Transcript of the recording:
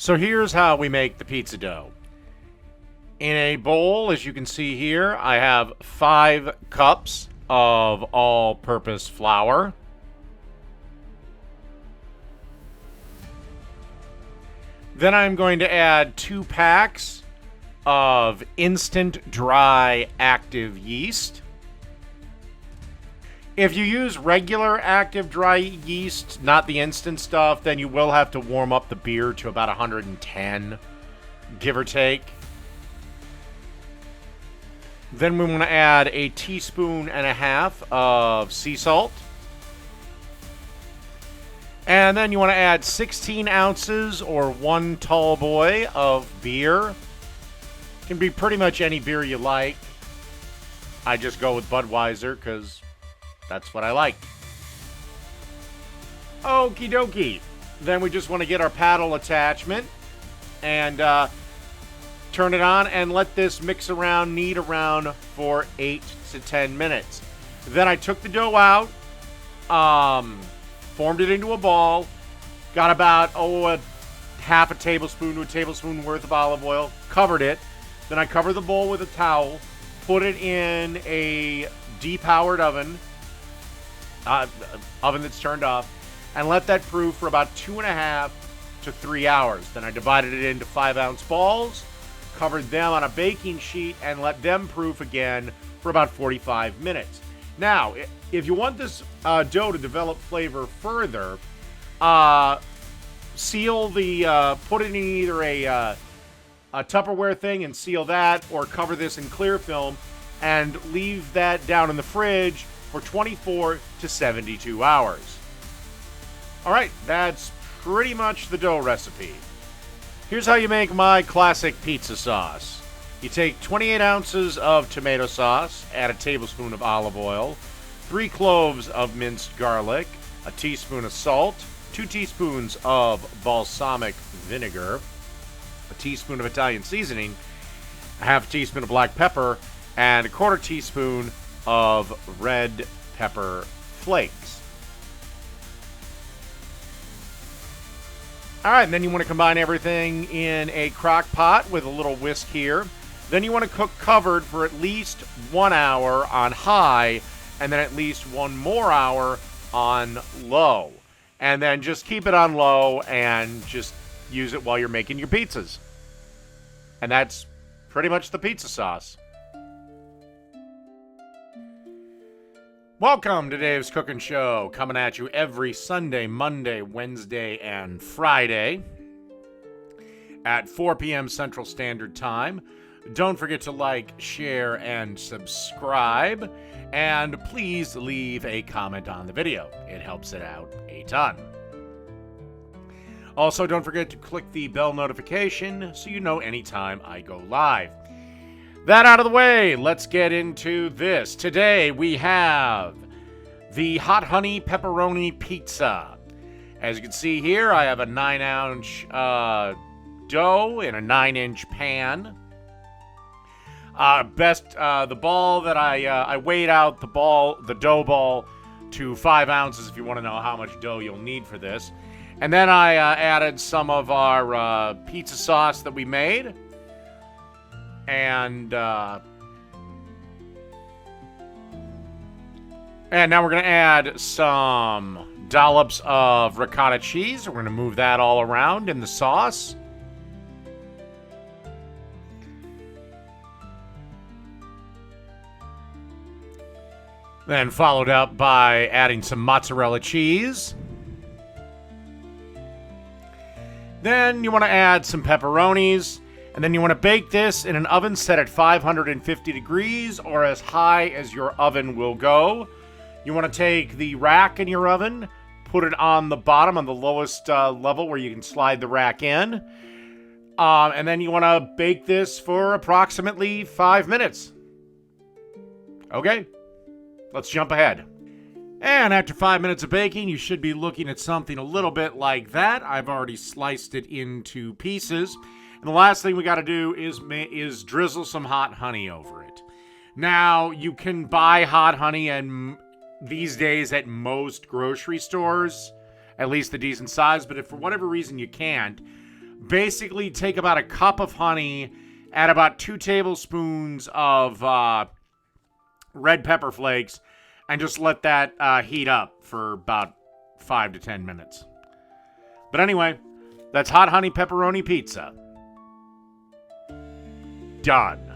So here's how we make the pizza dough. In a bowl, as you can see here, I have 5 cups of all-purpose flour. Then I'm going to add 2 packs of instant dry active yeast. If you use regular active dry yeast, not the instant stuff, then you will have to warm up the beer to about 110, give or take. Then we want to add a teaspoon and a half of sea salt. And then you want to add 16 ounces or 1 tall boy of beer. Can be pretty much any beer you like. I just go with Budweiser because that's what I like. Okie dokie. Then we just want to get our paddle attachment and turn it on and let this mix around, knead around for 8 to 10 minutes. Then I took the dough out, formed it into a ball, got about a half a tablespoon to a tablespoon worth of olive oil, covered it. Then I covered the bowl with a towel, put it in a depowered oven that's turned off, and let that proof for about 2.5 to 3 hours. Then I divided it into 5-ounce balls, covered them on a baking sheet, and let them proof again for about 45 minutes. Now, if you want this dough to develop flavor further, seal the, put it in either a Tupperware thing and seal that, or cover this in clear film and leave that down in the fridge for 24 to 72 hours. All right, that's pretty much the dough recipe. Here's how you make my classic pizza sauce. You take 28 ounces of tomato sauce, add a tablespoon of olive oil, 3 cloves of minced garlic, a teaspoon of salt, 2 teaspoons of balsamic vinegar, a teaspoon of Italian seasoning, a half a teaspoon of black pepper, and a 1/4 teaspoon of red pepper flakes. All right, and then you want to combine everything in a crock pot with a little whisk here. Then you want to cook covered for at least 1 hour on high, and then at least 1 more hour on low. And then just keep it on low and just use it while you're making your pizzas. And that's pretty much the pizza sauce. Welcome to Dave's Cooking Show, coming at you every Sunday, Monday, Wednesday, and Friday at 4 p.m. Central Standard Time. Don't forget to like, share, and subscribe. And please leave a comment on the video. It helps it out a ton. Also, don't forget to click the bell notification so you know anytime I go live. That out of the way, let's get into this. Today we have the hot honey pepperoni pizza. As you can see here, I have a 9-ounce dough in a 9-inch pan. The ball that I weighed out the dough ball to 5 ounces if you want to know how much dough you'll need for this. And then I added some of our pizza sauce that we made. And now we're going to add some dollops of ricotta cheese. We're going to move that all around in the sauce. Then followed up by adding some mozzarella cheese. Then you want to add some pepperonis. And then you want to bake this in an oven set at 550 degrees or as high as your oven will go. You want to take the rack in your oven, put it on the bottom, on the lowest level where you can slide the rack in. And then you want to bake this for approximately 5 minutes. Okay, let's jump ahead. And after 5 minutes of baking, you should be looking at something a little bit like that. I've already sliced it into pieces. And the last thing we got to do is drizzle some hot honey over it. Now, you can buy hot honey and these days at most grocery stores, at least the decent size, but if for whatever reason you can't, Basically, take about a cup of honey, add about 2 tablespoons of red pepper flakes, and just let that heat up for about 5 to 10 minutes. But anyway, that's hot honey pepperoni pizza. Done.